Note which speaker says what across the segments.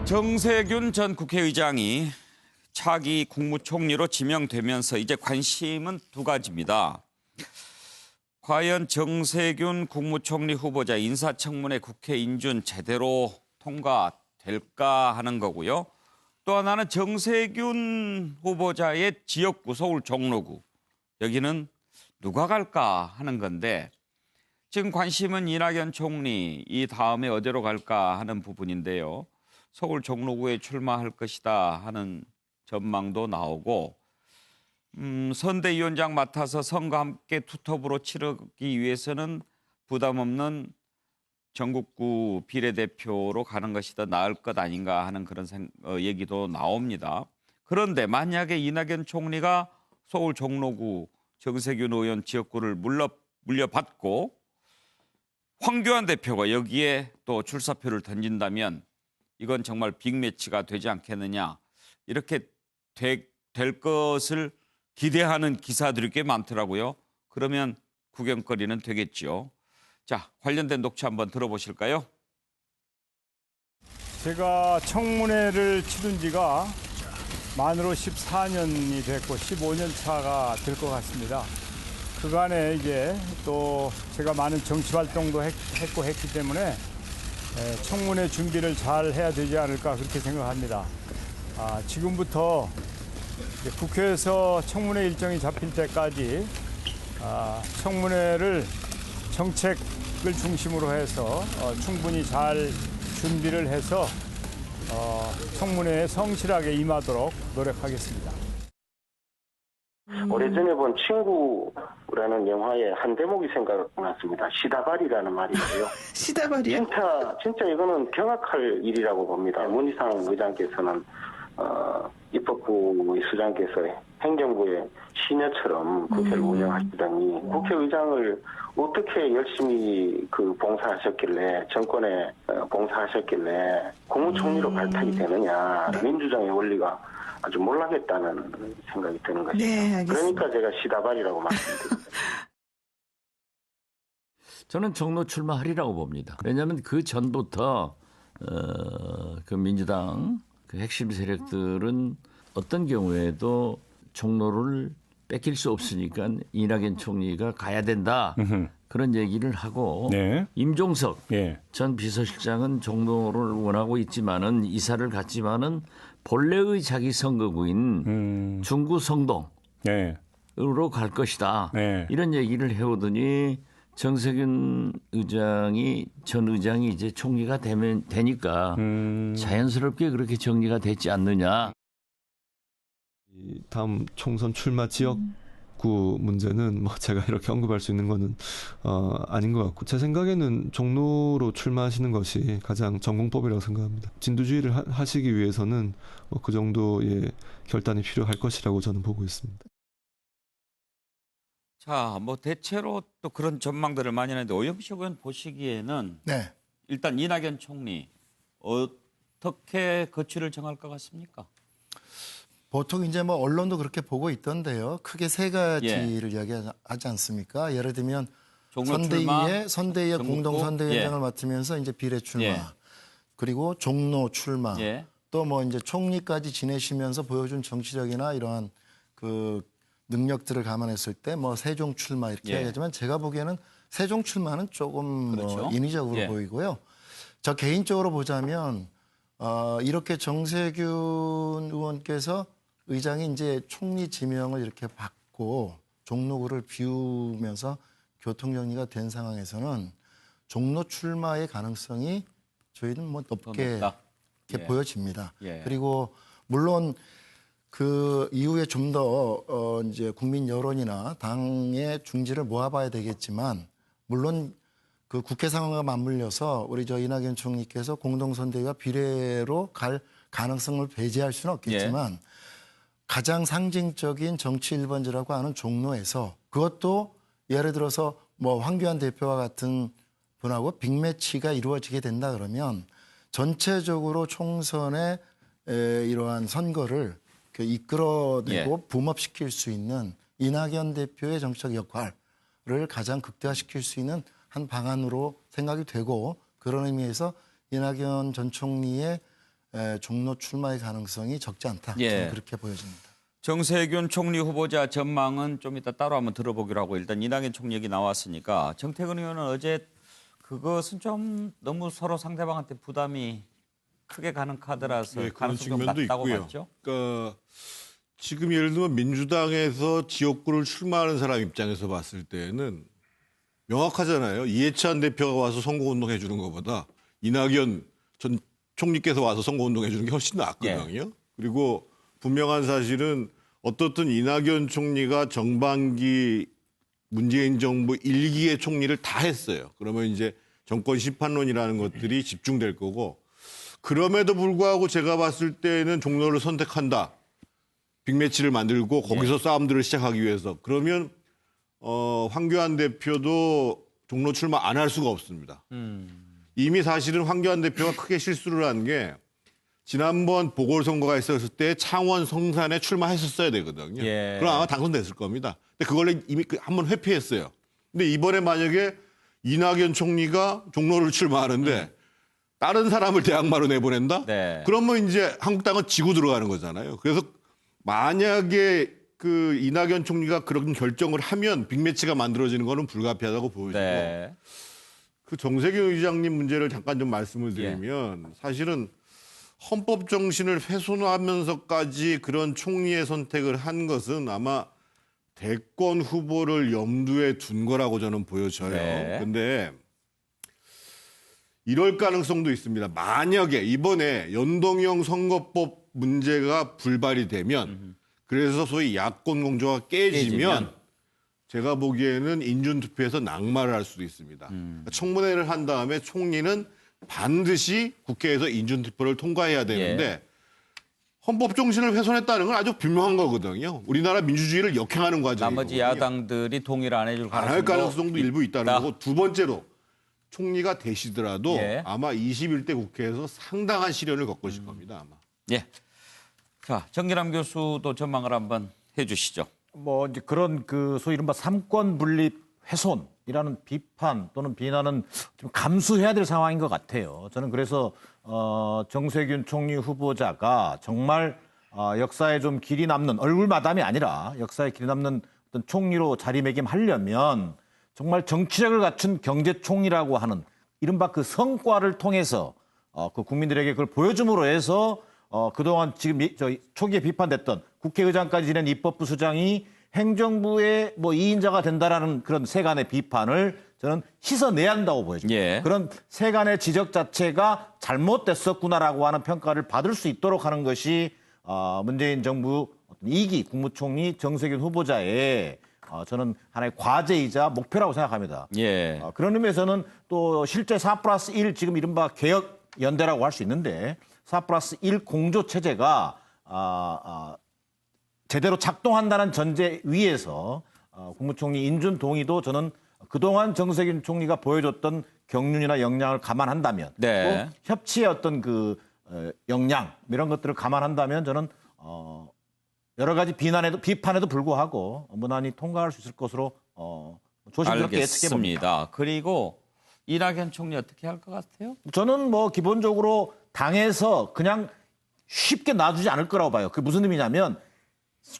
Speaker 1: 정세균 전 국회의장이 차기 국무총리로 지명되면서 이제 관심은 두 가지입니다. 과연 정세균 국무총리 후보자 인사청문회 국회 인준 제대로 통과될까 하는 거고요. 또 하나는 정세균 후보자의 지역구 서울 종로구. 여기는 누가 갈까 하는 건데 지금 관심은 이낙연 총리 이 다음에 어디로 갈까 하는 부분인데요. 서울 종로구에 출마할 것이다 하는 전망도 나오고 선대위원장 맡아서 선거 함께 투톱으로 치르기 위해서는 부담 없는 전국구 비례대표로 가는 것이 더 나을 것 아닌가 하는 그런 얘기도 나옵니다. 그런데 만약에 이낙연 총리가 서울 종로구 정세균 의원 지역구를 물려받고 황교안 대표가 여기에 또 출사표를 던진다면 이건 정말 빅매치가 되지 않겠느냐. 이렇게 될 것을 기대하는 기사들이 꽤 많더라고요. 그러면 구경거리는 되겠죠. 자, 관련된 녹취 한번 들어보실까요?
Speaker 2: 제가 청문회를 치른 지가 만으로 14년이 됐고 15년 차가 될 것 같습니다. 그간에 이제 또 제가 많은 정치 활동도 했기 때문에 청문회 준비를 잘 해야 되지 않을까 그렇게 생각합니다. 지금부터 국회에서 청문회 일정이 잡힐 때까지 청문회를 정책을 중심으로 해서 충분히 잘 준비를 해서 청문회에 성실하게 임하도록 노력하겠습니다.
Speaker 3: 오래전에 본 친구라는 영화의 한 대목이 생각났습니다. 시다발이라는 말이 있어요.
Speaker 4: 시다발이요?
Speaker 3: 진짜 이거는 경악할 일이라고 봅니다. 문희상 의장께서는 입법부 수장께서 행정부의 시녀처럼 국회를 운영하시더니 국회의장을 어떻게 열심히 봉사하셨길래 정권에 봉사하셨길래 국무총리로 발탁이 되느냐. 민주정의 원리가 아주 몰락했다는 생각이 드는 것이죠.
Speaker 4: 네, 알겠습니다.
Speaker 3: 그러니까 제가 시다발이라고 말씀드립니다.
Speaker 5: 저는 종로 출마하리라고 봅니다. 왜냐하면 그 전부터 그 민주당 그 핵심 세력들은 어떤 경우에도 종로를 뺏길 수 없으니까 이낙연 총리가 가야 된다. 그런 얘기를 하고
Speaker 2: 네.
Speaker 5: 임종석
Speaker 2: 예.
Speaker 5: 전 비서실장은 종로를 원하고 있지만은 이사를 갔지만은 본래의 자기 선거구인 중구 성동으로
Speaker 2: 네.
Speaker 5: 갈 것이다.
Speaker 2: 네.
Speaker 5: 이런 얘기를 해오더니 정세균 전 의장이 이제 총리가 되니까 자연스럽게 그렇게 정리가 됐지 않느냐.
Speaker 6: 다음 총선 출마 지역구 문제는 뭐 제가 이렇게 언급할 수 있는 거는 아닌 것 같고 제 생각에는 종로로 출마하시는 것이 가장 전공법이라고 생각합니다. 진두지휘를 하시기 위해서는 그 정도의 결단이 필요할 것이라고 저는 보고 있습니다.
Speaker 1: 자, 뭐 대체로 또 그런 전망들을 많이 하는데 오염식 의원 보시기에는
Speaker 7: 네.
Speaker 1: 일단 이낙연 총리 어떻게 거취를 정할 것 같습니까?
Speaker 7: 보통 이제 뭐 언론도 그렇게 보고 있던데요. 크게 세 가지를 이야기하지 않습니까? 예를 들면 선대위의 공동 선대위원장을 맡으면서 이제 비례 출마, 그리고 종로 출마, 또 뭐 이제 총리까지 지내시면서 보여준 정치력이나 이러한 그 능력들을 감안했을 때 뭐 세종 출마 이렇게 이야기하지만 제가 보기에는 세종 출마는 조금
Speaker 1: 그렇죠.
Speaker 7: 뭐 인위적으로 보이고요. 저 개인적으로 보자면 이렇게 정세균 의원께서 의장이 이제 총리 지명을 이렇게 받고 종로구를 비우면서 교통정리가 된 상황에서는 종로 출마의 가능성이 저희는 뭐 높게 이렇게 보여집니다. 그리고 물론 그 이후에 좀 더 이제 국민 여론이나 당의 중지를 모아봐야 되겠지만 물론 그 국회 상황과 맞물려서 우리 이낙연 총리께서 공동선대위와 비례로 갈 가능성을 배제할 수는 없겠지만 가장 상징적인 정치 1번지라고 하는 종로에서 그것도 예를 들어서 뭐 황교안 대표와 같은 분하고 빅매치가 이루어지게 된다 그러면 전체적으로 총선의 이러한 선거를 이끌어내고 붐업시킬 수 있는 이낙연 대표의 정치적 역할을 가장 극대화시킬 수 있는 한 방안으로 생각이 되고 그런 의미에서 이낙연 전 총리의 종로 출마의 가능성이 적지 않다.
Speaker 1: 예.
Speaker 7: 저는 그렇게 보여집니다.
Speaker 1: 정세균 총리 후보자 전망은 좀 이따 따로 한번 들어보기로 하고 일단 이낙연 총리 얘기 나왔으니까 정태근 의원은 어제 그것은 좀 너무 서로 상대방한테 부담이 크게 가는 카드라서
Speaker 4: 네, 그런
Speaker 1: 가능성이 좀
Speaker 4: 측면도
Speaker 1: 낮다고
Speaker 4: 있고요.
Speaker 1: 봤죠.
Speaker 4: 그러니까 지금 예를 들면 민주당에서 지역구를 출마하는 사람 입장에서 봤을 때는 명확하잖아요. 이해찬 대표가 와서 선거운동 해주는 것보다 이낙연 전 총리께서 와서 선거운동 해주는 게 훨씬 낫거든요. 그리고 분명한 사실은 어떻든 이낙연 총리가 정반기 문재인 정부 1기의 총리를 다 했어요. 그러면 이제 정권 심판론이라는 것들이 집중될 거고 그럼에도 불구하고 제가 봤을 때는 종로를 선택한다. 빅매치를 만들고 거기서 싸움들을 시작하기 위해서. 그러면 황교안 대표도 종로 출마 안 할 수가 없습니다. 이미 사실은 황교안 대표가 크게 실수를 한 게 지난번 보궐선거가 있었을 때 창원 성산에 출마했었어야 되거든요.
Speaker 1: 예.
Speaker 4: 그럼 아마 당선됐을 겁니다. 근데 그걸 이미 한번 회피했어요. 근데 이번에 만약에 이낙연 총리가 종로를 출마하는데 다른 사람을 대항마로 내보낸다?
Speaker 1: 네.
Speaker 4: 그러면 이제 한국당은 지고 들어가는 거잖아요. 그래서 만약에 그 이낙연 총리가 그런 결정을 하면 빅매치가 만들어지는 거는 불가피하다고 보여지고
Speaker 1: 네.
Speaker 4: 그 정세균 의장님 문제를 잠깐 좀 말씀을 드리면 사실은 헌법 정신을 훼손하면서까지 그런 총리의 선택을 한 것은 아마 대권 후보를 염두에 둔 거라고 저는 보여져요.
Speaker 1: 네.
Speaker 4: 근데 이럴 가능성도 있습니다. 만약에 이번에 연동형 선거법 문제가 불발이 되면 그래서 소위 야권 공조가 깨지면 제가 보기에는 인준투표에서 낙마를 할 수도 있습니다. 청문회를 한 다음에 총리는 반드시 국회에서 인준투표를 통과해야 되는데 헌법 정신을 훼손했다는 건 아주 분명한 거거든요. 우리나라 민주주의를 역행하는 과정이거든요.
Speaker 1: 나머지 야당들이 동의를 안 해줄
Speaker 4: 안 할 가능성도 일부 있다는
Speaker 1: 있다.
Speaker 4: 거고 두 번째로 총리가 되시더라도
Speaker 1: 예.
Speaker 4: 아마 21대 국회에서 상당한 시련을 겪으실 겁니다. 아마.
Speaker 1: 예. 자, 정기남 교수도 전망을 한번 해주시죠.
Speaker 8: 뭐 이제 그런 그 소위 이른바 삼권 분립 훼손이라는 비판 또는 비난은 좀 감수해야 될 상황인 것 같아요. 저는 그래서 정세균 총리 후보자가 정말 역사에 좀 길이 남는 얼굴 마담이 아니라 역사에 길이 남는 어떤 총리로 자리매김하려면 정말 정치력을 갖춘 경제총리라고 하는 이른바 그 성과를 통해서 그 국민들에게 그걸 보여줌으로 해서 그동안 지금 초기에 비판됐던 국회의장까지 지낸 입법부 수장이 행정부의 뭐 2인자가 된다라는 그런 세간의 비판을 저는 씻어내야 한다고 보여집니다.
Speaker 1: 예.
Speaker 8: 그런 세간의 지적 자체가 잘못됐었구나라고 하는 평가를 받을 수 있도록 하는 것이 문재인 정부 2기 국무총리 정세균 후보자의 저는 하나의 과제이자 목표라고 생각합니다.
Speaker 1: 예.
Speaker 8: 그런 의미에서는 또 실제 4+1 지금 이른바 개혁연대라고 할 수 있는데 4+1 공조 체제가 제대로 작동한다는 전제 위에서 국무총리 인준 동의도 저는 그동안 정세균 총리가 보여줬던 경륜이나 역량을 감안한다면
Speaker 1: 네.
Speaker 8: 또 협치의 어떤 그 역량 이런 것들을 감안한다면 저는 여러 가지 비판에도 불구하고 무난히 통과할 수 있을 것으로 조심스럽게 예측해 봅니다.
Speaker 1: 알겠습니다. 그리고 이낙연 총리 어떻게 할 것 같아요?
Speaker 8: 저는 뭐 기본적으로 당에서 그냥 쉽게 놔두지 않을 거라고 봐요. 그게 무슨 의미냐면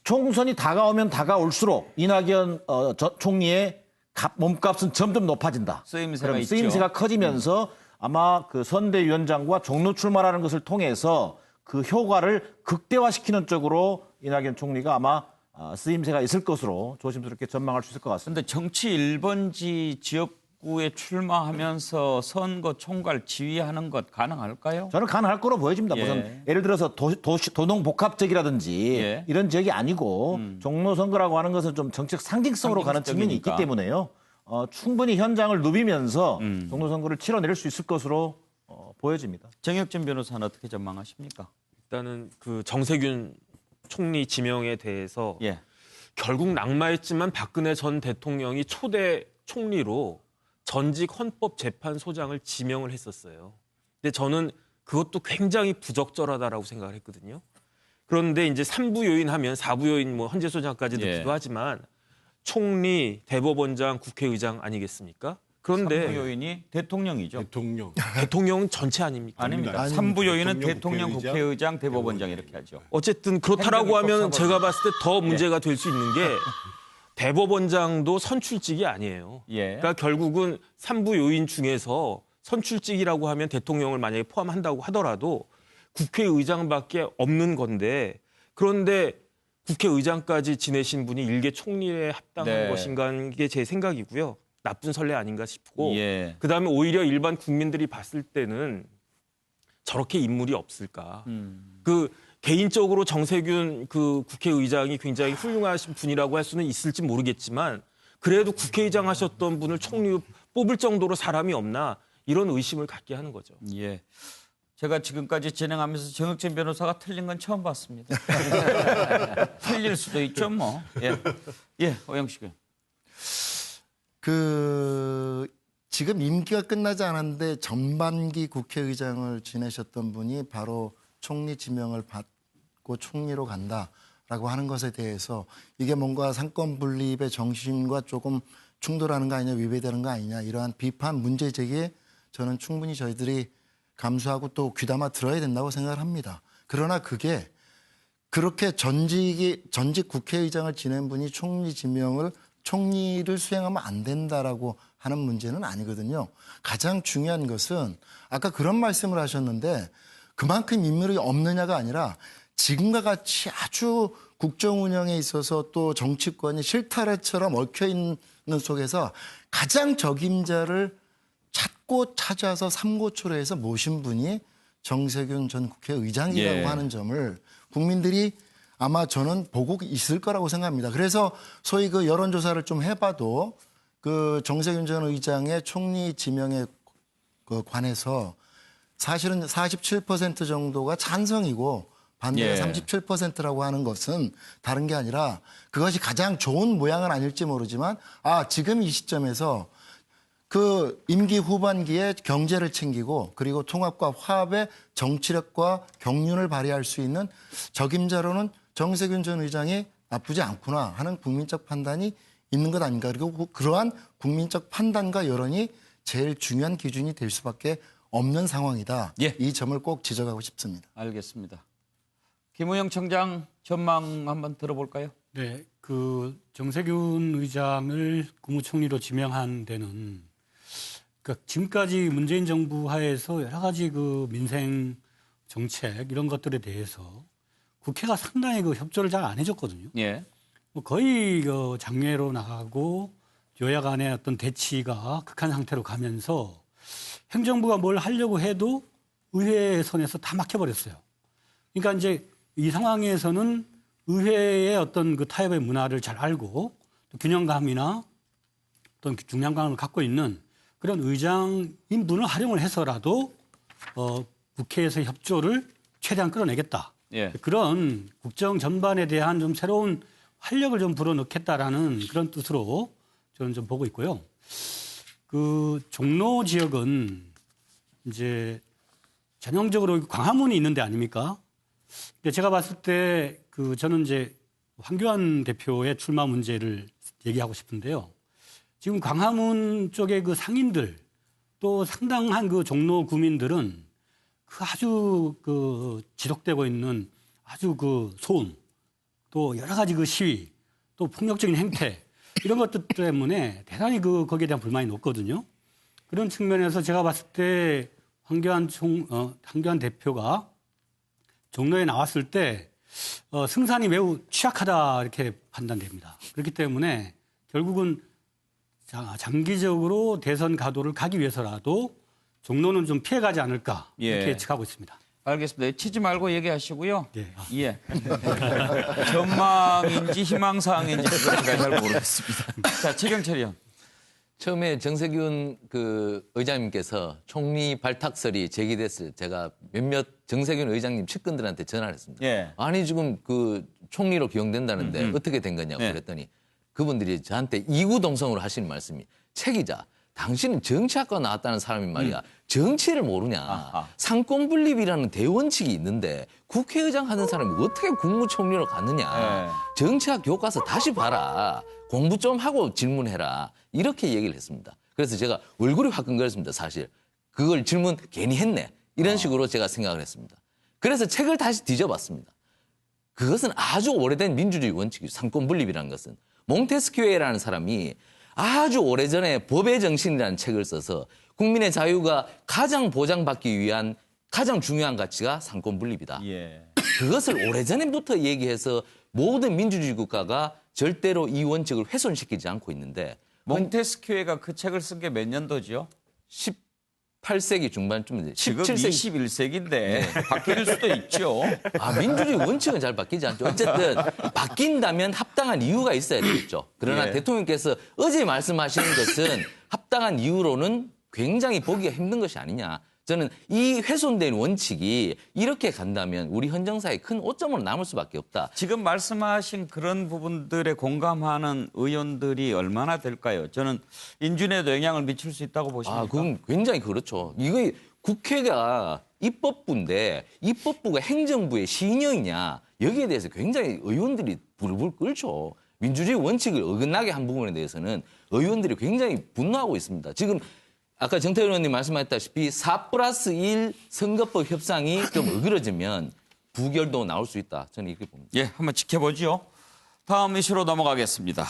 Speaker 8: 총선이 다가오면 다가올수록 이낙연 총리의 몸값은 점점 높아진다.
Speaker 1: 쓰임새가
Speaker 8: 그럼
Speaker 1: 있죠.
Speaker 8: 쓰임새가 커지면서 아마 그 선대위원장과 종로 출마라는 것을 통해서 그 효과를 극대화시키는 쪽으로 이낙연 총리가 아마 쓰임새가 있을 것으로 조심스럽게 전망할 수 있을 것 같습니다.
Speaker 1: 그런데 정치 1번지 지역구에 출마하면서 선거 총괄 지휘하는 것 가능할까요?
Speaker 8: 저는 가능할 거로 보여집니다.
Speaker 1: 예.
Speaker 8: 무슨 예를 들어서 도농복합적이라든지
Speaker 1: 예.
Speaker 8: 이런 지역이 아니고 종로 선거라고 하는 것은 좀 정책 상징성으로 가는 측면이 있기
Speaker 1: 상징적이니까.
Speaker 8: 때문에요. 충분히 현장을 누비면서 종로 선거를 치러낼 수 있을 것으로 보여집니다.
Speaker 1: 정혁진 변호사는 어떻게 전망하십니까?
Speaker 9: 일단은 그 정세균 총리 지명에 대해서
Speaker 1: 예.
Speaker 9: 결국 낙마했지만 박근혜 전 대통령이 초대 총리로 전직 헌법재판소장을 지명을 했었어요. 근데 저는 그것도 굉장히 부적절하다라고 생각을 했거든요. 그런데 이제 3부 요인 하면 4부 요인 뭐 헌재 소장까지
Speaker 1: 예.
Speaker 9: 넣기도 하지만 총리, 대법원장, 국회의장 아니겠습니까? 그런데
Speaker 1: 3부 요인이 대통령이죠.
Speaker 4: 대통령.
Speaker 9: 대통령 전체 아닙니까?
Speaker 1: 아닙니다.
Speaker 4: 아닙니다.
Speaker 1: 3부 요인은
Speaker 4: 대통령,
Speaker 1: 대통령, 국회의장, 대법원장 이렇게 하죠.
Speaker 9: 어쨌든 그렇다라고
Speaker 1: 행정기법
Speaker 9: 하면
Speaker 1: 사법부.
Speaker 9: 제가 봤을 때 더 문제가 될 수 있는 게 대법원장도 선출직이 아니에요.
Speaker 1: 예.
Speaker 9: 그러니까 결국은 3부 요인 중에서 선출직이라고 하면 대통령을 만약에 포함한다고 하더라도 국회의장밖에 없는 건데 그런데 국회의장까지 지내신 분이 일개 총리에 합당한
Speaker 1: 네.
Speaker 9: 것인가 하는 게 제 생각이고요. 나쁜 선례 아닌가 싶고
Speaker 1: 예.
Speaker 9: 그다음에 오히려 일반 국민들이 봤을 때는 저렇게 인물이 없을까. 그 개인적으로 정세균 그 국회의장이 굉장히 훌륭하신 분이라고 할 수는 있을지 모르겠지만 그래도 국회의장 하셨던 분을 총리로 뽑을 정도로 사람이 없나 이런 의심을 갖게 하는 거죠.
Speaker 1: 예. 제가 지금까지 진행하면서 정혁진 변호사가 틀린 건 처음 봤습니다. 틀릴 수도 있죠, 뭐. 예. 예, 오영식 의원.
Speaker 7: 지금 임기가 끝나지 않았는데 전반기 국회의장을 지내셨던 분이 바로 총리 지명을 받고 총리로 간다라고 하는 것에 대해서 이게 뭔가 상권 분립의 정신과 조금 충돌하는 거 아니냐, 위배되는 거 아니냐 이러한 비판 문제 제기에 저는 충분히 저희들이 감수하고 또 귀담아 들어야 된다고 생각을 합니다. 그러나 그게 그렇게 전직 국회의장을 지낸 분이 총리를 수행하면 안 된다라고 하는 문제는 아니거든요. 가장 중요한 것은 아까 그런 말씀을 하셨는데 그만큼 인물이 없느냐가 아니라 지금과 같이 아주 국정 운영에 있어서 또 정치권이 실타래처럼 얽혀 있는 속에서 가장 적임자를 찾고 찾아서 삼고초려 해서 모신 분이 정세균 전 국회의장이라고
Speaker 1: 예.
Speaker 7: 하는 점을 국민들이 아마 저는 보고 있을 거라고 생각합니다. 그래서 소위 그 여론조사를 좀 해봐도 그 정세균 전 의장의 총리 지명에 관해서 사실은 47% 정도가 찬성이고 반대가
Speaker 1: 예.
Speaker 7: 37%라고 하는 것은 다른 게 아니라 그것이 가장 좋은 모양은 아닐지 모르지만 지금 이 시점에서 그 임기 후반기에 경제를 챙기고 그리고 통합과 화합의 정치력과 경륜을 발휘할 수 있는 적임자로는 정세균 전 의장이 나쁘지 않구나 하는 국민적 판단이 있는 것 아닌가. 그리고 그러한 국민적 판단과 여론이 제일 중요한 기준이 될 수밖에 없는 상황이다.
Speaker 1: 예.
Speaker 7: 이 점을 꼭 지적하고 싶습니다.
Speaker 1: 알겠습니다. 김우영 청장 전망 한번 들어볼까요?
Speaker 10: 네, 그 정세균 의장을 국무총리로 지명한 데는 그러니까 지금까지 문재인 정부 하에서 여러 가지 그 민생 정책 이런 것들에 대해서 국회가 상당히 그 협조를 잘 안 해줬거든요.
Speaker 1: 예.
Speaker 10: 뭐 거의 그 장외로 나가고 여야 간의 어떤 대치가 극한 상태로 가면서 행정부가 뭘 하려고 해도 의회 선에서 다 막혀버렸어요. 그러니까 이제 이 상황에서는 의회의 어떤 그 타협의 문화를 잘 알고 또 균형감이나 어떤 중량감을 갖고 있는 그런 의장인 분을 활용을 해서라도 국회에서 협조를 최대한 끌어내겠다.
Speaker 1: 예.
Speaker 10: 그런 국정 전반에 대한 좀 새로운 활력을 좀 불어넣겠다라는 그런 뜻으로 저는 좀 보고 있고요. 그 종로 지역은 이제 전형적으로 광화문이 있는 데 아닙니까? 근데 제가 봤을 때 그 저는 이제 황교안 대표의 출마 문제를 얘기하고 싶은데요. 지금 광화문 쪽의 그 상인들 또 상당한 그 종로 구민들은 그 아주 그 지속되고 있는 아주 그 소음 또 여러 가지 그 시위 또 폭력적인 행태 이런 것들 때문에 대단히 거기에 대한 불만이 높거든요. 그런 측면에서 제가 봤을 때 황교안 대표가 종로에 나왔을 때 승산이 매우 취약하다 이렇게 판단됩니다. 그렇기 때문에 결국은 장기적으로 대선 가도를 가기 위해서라도 종로는 좀 피해가지 않을까 이렇게
Speaker 1: 예.
Speaker 10: 예측하고 있습니다.
Speaker 1: 알겠습니다. 치지 말고 얘기하시고요.
Speaker 10: 예.
Speaker 1: 예. 전망인지 희망사항인지 그걸 제가 잘 모르겠습니다. 자, 최경철 의원.
Speaker 11: 처음에 정세균 그 의장님께서 총리 발탁설이 제기됐을 때 제가 몇몇 정세균 의장님 측근들한테 전화를 했습니다.
Speaker 1: 예.
Speaker 11: 아니 지금 그 총리로 기용된다는데 어떻게 된 거냐고
Speaker 1: 네.
Speaker 11: 그랬더니 그분들이 저한테 이구동성으로 하시는 말씀이 최 기자 당신은 정치학과 나왔다는 사람이 말이야. 정치를 모르냐.
Speaker 1: 아하.
Speaker 11: 상권분립이라는 대원칙이 있는데 국회의장 하는 사람이 어떻게 국무총리로 갔느냐.
Speaker 1: 네.
Speaker 11: 정치학 교과서 다시 봐라. 공부 좀 하고 질문해라. 이렇게 얘기를 했습니다. 그래서 제가 얼굴이 화끈거렸습니다. 사실 그걸 질문 괜히 했네 이런 식으로 제가 생각을 했습니다. 그래서 책을 다시 뒤져봤습니다. 그것은 아주 오래된 민주주의 원칙이죠. 삼권 분립이라는 것은. 몽테스키에라는 사람이 아주 오래전에 법의 정신이라는 책을 써서 국민의 자유가 가장 보장받기 위한 가장 중요한 가치가 삼권 분립이다.
Speaker 1: 예.
Speaker 11: 그것을 오래전부터 얘기해서 모든 민주주의 국가가 절대로 이 원칙을 훼손시키지 않고 있는데
Speaker 1: 몽테스키에가 그 책을 쓴 게 몇 년도죠?
Speaker 11: 18세기 중반쯤인데
Speaker 1: 지금
Speaker 11: 17세기
Speaker 1: 21세기인데 바뀔 수도 있죠.
Speaker 11: 민주주의 원칙은 잘 바뀌지 않죠. 어쨌든 바뀐다면 합당한 이유가 있어야 되겠죠. 그러나
Speaker 1: 예.
Speaker 11: 대통령께서 어제 말씀하시는 것은 합당한 이유로는 굉장히 보기가 힘든 것이 아니냐. 저는 이 훼손된 원칙이 이렇게 간다면 우리 헌정사에 큰 오점으로 남을 수밖에 없다.
Speaker 1: 지금 말씀하신 그런 부분들에 공감하는 의원들이 얼마나 될까요? 저는 인준에도 영향을 미칠 수 있다고 보십니까?
Speaker 11: 그건 굉장히 그렇죠. 이거 국회가 입법부인데 입법부가 행정부의 시인형이냐 여기에 대해서 굉장히 의원들이 불불 끓죠. 민주주의 원칙을 어긋나게 한 부분에 대해서는 의원들이 굉장히 분노하고 있습니다. 지금 아까 정태근 의원님 말씀하셨다시피 4+1 선거법 협상이 좀 어그러지면 부결도 나올 수 있다. 저는 이렇게 봅니다.
Speaker 1: 예, 한번 지켜보죠. 다음 이슈로 넘어가겠습니다.